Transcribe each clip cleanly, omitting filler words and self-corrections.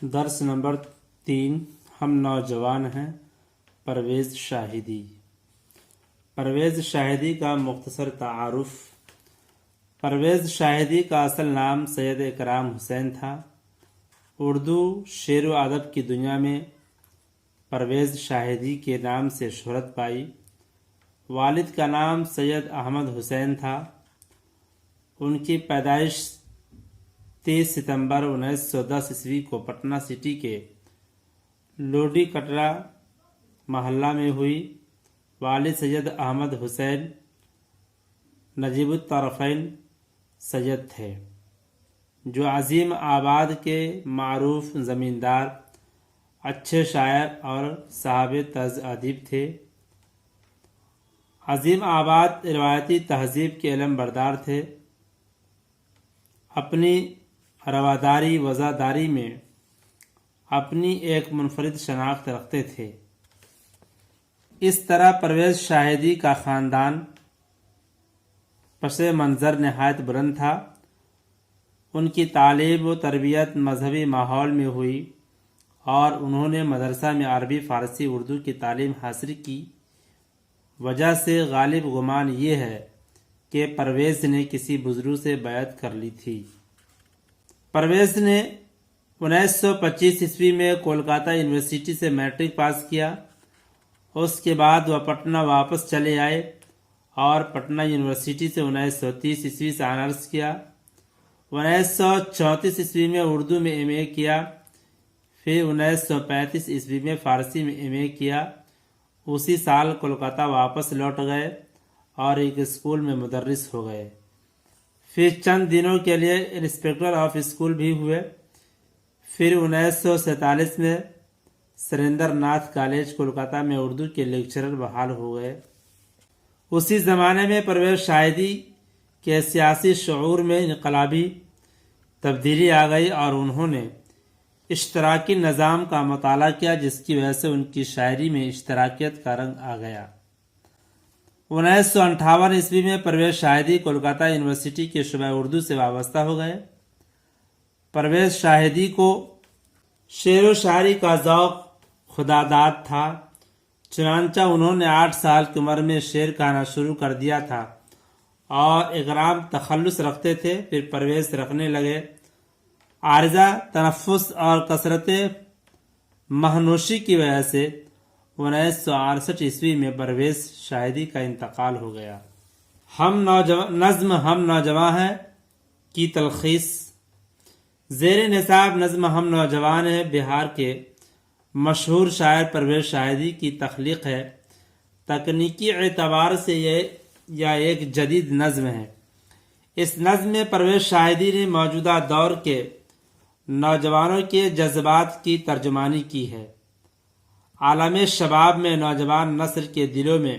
درس نمبر 3 ہم نوجوان ہیں۔ پرویز شاہدی۔ پرویز شاہدی کا مختصر تعارف۔ پرویز شاہدی کا اصل نام سید اکرام حسین تھا۔ اردو شعر و ادب کی دنیا میں پرویز شاہدی کے نام سے شہرت پائی۔ والد کا نام سید احمد حسین تھا۔ ان کی پیدائش 30 ستمبر 1910 عیسوی کو پٹنہ سٹی کے لوڈی کٹرا محلہ میں ہوئی۔ والد سید احمد حسین نجیب الطرفین سید تھے، جو عظیم آباد کے معروف زمیندار، اچھے شاعر اور صاحب طرز ادیب تھے۔ عظیم آباد روایتی تہذیب کے علم بردار تھے۔ اپنی رواداری وزاداری میں اپنی ایک منفرد شناخت رکھتے تھے۔ اس طرح پرویز شاہدی کا خاندان پس منظر نہایت بلند تھا۔ ان کی تعلیم و تربیت مذہبی ماحول میں ہوئی اور انہوں نے مدرسہ میں عربی، فارسی، اردو کی تعلیم حاصل کی۔ وجہ سے غالب گمان یہ ہے کہ پرویز نے کسی بزرگ سے بیعت کر لی تھی۔ پرویز نے 1925 عیسوی میں کولکاتہ یونیورسٹی سے میٹرک پاس کیا۔ اس کے بعد وہ پٹنہ واپس چلے آئے اور پٹنہ یونیورسٹی سے 1930 عیسوی سے آنرس کیا۔ 1934 عیسوی میں اردو میں ایم اے کیا، پھر 1935 عیسوی میں فارسی میں ایم اے کیا۔ اسی سال کولکاتہ واپس لوٹ گئے اور ایک اسکول میں مدرس ہو گئے۔ پھر چند دنوں کے لیے انسپکٹر آف اسکول بھی ہوئے۔ پھر 1947 میں سریندر ناتھ کالج کولکاتہ میں اردو کے لیکچرر بحال ہو گئے۔ اسی زمانے میں پرویز شاہدی کے سیاسی شعور میں انقلابی تبدیلی آ گئی اور انہوں نے اشتراکی نظام کا مطالعہ کیا، جس کی وجہ سے ان کی شاعری میں اشتراکیت کا رنگ آ گیا۔ 1958 عیسوی میں پرویز شاہدی کولکاتہ یونیورسٹی کے شعبہ اردو سے وابستہ ہو گئے۔ پرویز شاہدی کو شعر و شاعری کا ذوق خداداد تھا، چنانچہ انہوں نے 8 سال کی عمر میں شعر کہنا شروع کر دیا تھا اور اکرام تخلص رکھتے تھے، پھر پرویز رکھنے لگے۔ عارضہ تنفس اور کثرت مہنوشی کی وجہ سے 1968 عیسوی میں پرویز شاہدی کا انتقال ہو گیا۔ نظم ہم نوجوان ہیں کی تلخیص۔ زیر نصاب نظم ہم نوجوان ہیں بہار کے مشہور شاعر پرویز شاہدی کی تخلیق ہے۔ تکنیکی اعتبار سے یہ ایک جدید نظم ہے۔ اس نظم میں پرویز شاہدی نے موجودہ دور کے نوجوانوں کے جذبات کی ترجمانی کی ہے۔ عالم شباب میں نوجوان نسل کے دلوں میں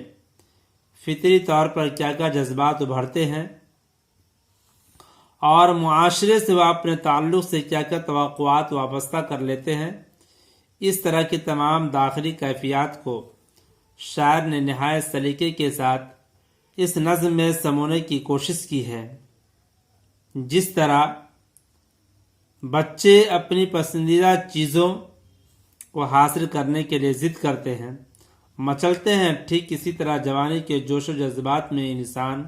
فطری طور پر کیا کیا جذبات ابھرتے ہیں اور معاشرے سے وہ اپنے تعلق سے کیا کیا توقعات وابستہ کر لیتے ہیں، اس طرح کی تمام داخلی کیفیات کو شاعر نے نہایت سلیقے کے ساتھ اس نظم میں سمونے کی کوشش کی ہے۔ جس طرح بچے اپنی پسندیدہ چیزوں کو حاصل کرنے کے لیے ضد کرتے ہیں، مچلتے ہیں، ٹھیک اسی طرح جوانی کے جوش و جذبات میں انسان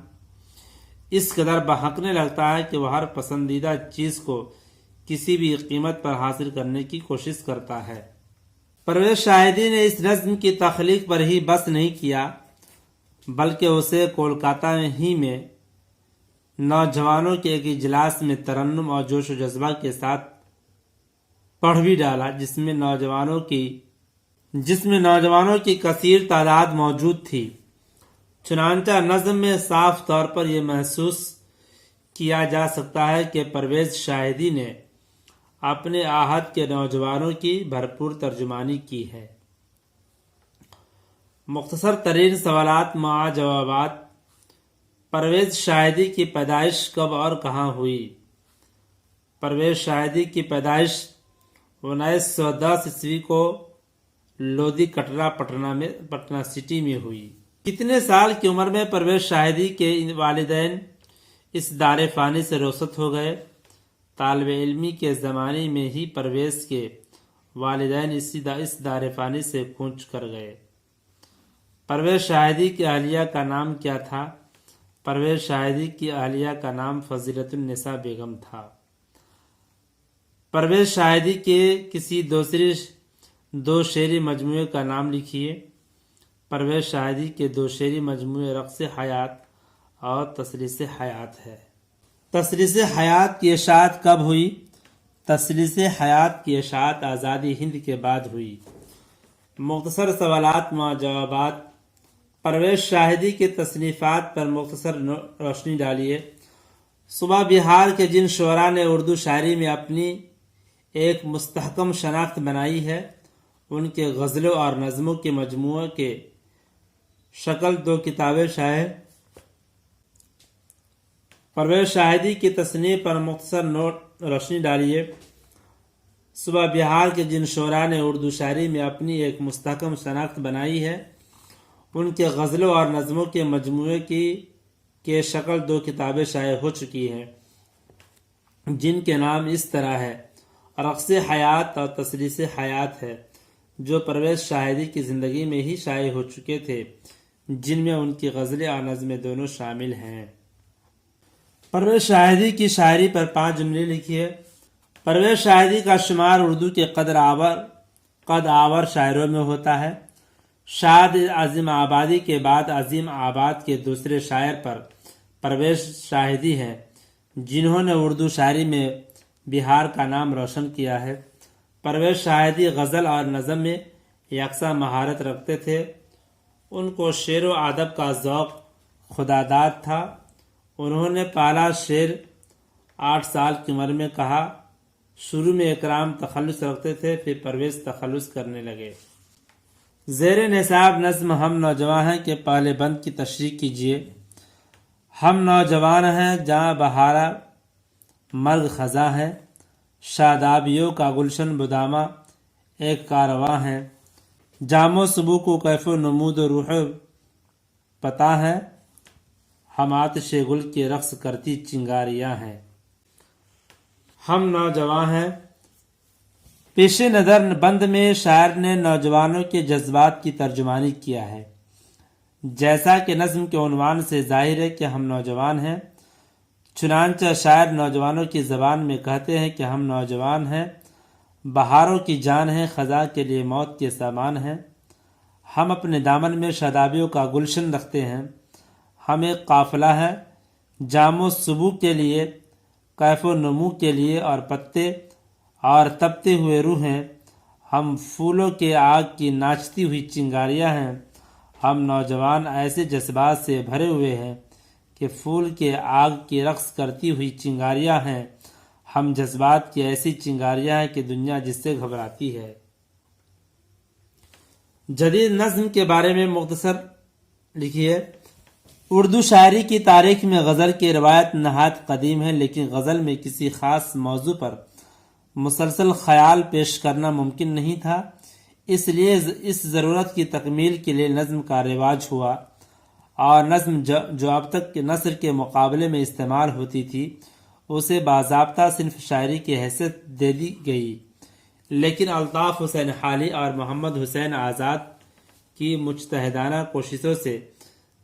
اس قدر بہکنے لگتا ہے کہ وہ ہر پسندیدہ چیز کو کسی بھی قیمت پر حاصل کرنے کی کوشش کرتا ہے۔ پرویز شاہدی نے اس نظم کی تخلیق پر ہی بس نہیں کیا، بلکہ اسے کولکاتہ ہی میں نوجوانوں کے ایک اجلاس میں ترنم اور جوش و جذبہ کے ساتھ پڑھ بھی ڈالا، جس میں نوجوانوں کی کثیر تعداد موجود تھی۔ چنانچہ نظم میں صاف طور پر یہ محسوس کیا جا سکتا ہے کہ پرویز شاہدی نے اپنے آہت کے نوجوانوں کی بھرپور ترجمانی کی ہے۔ مختصر ترین سوالات مع جوابات۔ پرویز شاہدی کی پیدائش کب اور کہاں ہوئی؟ پرویز شاہدی کی پیدائش 1910 عیسوی کو لودھی کٹرا پٹنہ سٹی میں ہوئی۔ کتنے سال کی عمر میں پرویز شاہدی کے والدین اس دار فانی سے رخصت ہو گئے؟ طالب علمی کے زمانے میں ہی پرویز کے والدین اس دار فانی سے کوچ کر گئے۔ پرویز شاہدی کی اہلیہ کا نام کیا تھا؟ پرویز شاہدی کی اہلیہ کا نام فضیلت النساء بیگم تھا۔ پرویز شاہدی کے کسی دو شعری مجموعے کا نام لکھیے۔ پرویز شاہدی کے 2 شعری مجموعے رقص حیات اور تسلیس حیات ہے۔ تسلیس حیات کی اشاعت کب ہوئی؟ تسلیس حیات کی اشاعت آزادی ہند کے بعد ہوئی۔ مختصر سوالات و جوابات۔ پرویز شاہدی کے تصنیفات پر مختصر روشنی ڈالیے۔ صوبہ بہار کے جن شعراء نے اردو شاعری میں اپنی ایک مستحکم شناخت بنائی ہے، ان کے غزلوں اور نظموں کے مجموعہ کے شکل 2 کتابیں شائع۔ پرویز شاہدی کی تصنیف پر مختصر روشنی ڈالیے۔ صوبہ بہار کے جن شعراء نے اردو شاعری میں اپنی ایک مستحکم شناخت بنائی ہے، ان کے غزلوں اور نظموں کے مجموعے کی شکل 2 کتابیں شائع ہو چکی ہیں، جن کے نام اس طرح ہے: رقص حیات اور تسلیس حیات ہے، جو پرویز شاہدی کی زندگی میں ہی شائع ہو چکے تھے، جن میں ان کی غزلیں اور نظمیں دونوں شامل ہیں۔ پرویز شاہدی کی شاعری پر 5 جملے لکھیے۔ پرویز شاہدی کا شمار اردو کے قد آور شاعروں میں ہوتا ہے۔ شاد عظیم آبادی کے بعد عظیم آباد کے دوسرے شاعر پرویز شاہدی ہیں، جنہوں نے اردو شاعری میں بہار کا نام روشن کیا ہے۔ پرویز شاہدی غزل اور نظم میں یکساں مہارت رکھتے تھے۔ ان کو شعر و ادب کا ذوق خداداد تھا۔ انہوں نے پہلا شعر 8 سال کی عمر میں کہا۔ شروع میں اکرام تخلص رکھتے تھے، پھر پرویز تخلص کرنے لگے۔ زیر نصاب نظم ہم نوجوان ہیں کے پہلے بند کی تشریح کیجیے۔ ہم نوجوان ہیں جہاں بہارا مرگ خزاں ہے، شادابیوں کا گلشن بدامہ ایک کارواں ہے، جام و صبو کو کیف و نمود و روح پتہ ہے، ہم آتش گل کے رقص کرتی چنگاریاں ہیں۔ ہم نوجوان ہیں۔ پیش نظر بند میں شاعر نے نوجوانوں کے جذبات کی ترجمانی کیا ہے۔ جیسا کہ نظم کے عنوان سے ظاہر ہے کہ ہم نوجوان ہیں، چنانچہ شاعر نوجوانوں کی زبان میں کہتے ہیں کہ ہم نوجوان ہیں، بہاروں کی جان ہیں، خزاں کے لیے موت کے سامان ہیں، ہم اپنے دامن میں شادابیوں کا گلشن رکھتے ہیں، ہم ایک قافلہ ہیں، جام و صبو کے لیے، کیف و نمو کے لیے اور پتے اور تپتے ہوئے روح ہیں، ہم پھولوں کے آگ کی ناچتی ہوئی چنگاریاں ہیں۔ ہم نوجوان ایسے جذبات سے بھرے ہوئے ہیں کہ پھول کے آگ کی رقص کرتی ہوئی چنگاریاں ہیں۔ ہم جذبات کی ایسی چنگاریاں ہیں کہ دنیا جس سے گھبراتی ہے۔ جدید نظم کے بارے میں مختصر لکھیے۔ اردو شاعری کی تاریخ میں غزل کی روایت نہایت قدیم ہے، لیکن غزل میں کسی خاص موضوع پر مسلسل خیال پیش کرنا ممکن نہیں تھا، اس لیے اس ضرورت کی تکمیل کے لیے نظم کا رواج ہوا، اور نظم جو اب تک کے نثر کے مقابلے میں استعمال ہوتی تھی اسے باضابطہ صنف شاعری کی حیثیت دے دی گئی۔ لیکن الطاف حسین حالی اور محمد حسین آزاد کی مجتہدانہ کوششوں سے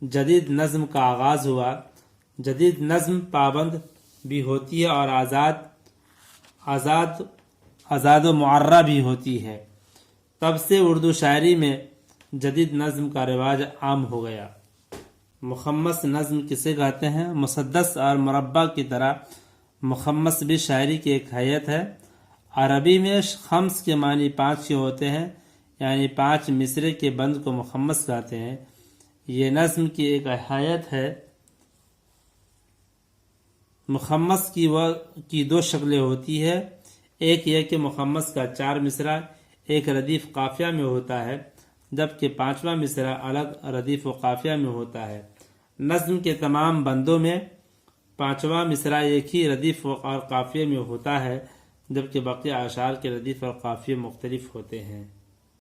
جدید نظم کا آغاز ہوا۔ جدید نظم پابند بھی ہوتی ہے اور آزاد و معرہ بھی ہوتی ہے۔ تب سے اردو شاعری میں جدید نظم کا رواج عام ہو گیا۔ مخمس نظم کسے کہتے ہیں؟ مسدس اور مربع کی طرح مخمس بھی شاعری کی ایک حیت ہے۔ عربی میں خمس کے معنی 5 کے ہوتے ہیں، یعنی 5 مصرے کے بند کو مخمس کہتے ہیں۔ یہ نظم کی ایک حیت ہے۔ مخمس کی 2 شکلیں ہوتی ہے، ایک یہ کہ مخمس کا 4 مصرع ایک ردیف قافیہ میں ہوتا ہے، جبکہ 5واں مصرع الگ ردیف و قافیہ میں ہوتا ہے۔ نظم کے تمام بندوں میں 5واں مصرع ایک ہی ردیف اور قافیے میں ہوتا ہے، جبکہ باقی اشعار کے ردیف اور قافیے مختلف ہوتے ہیں۔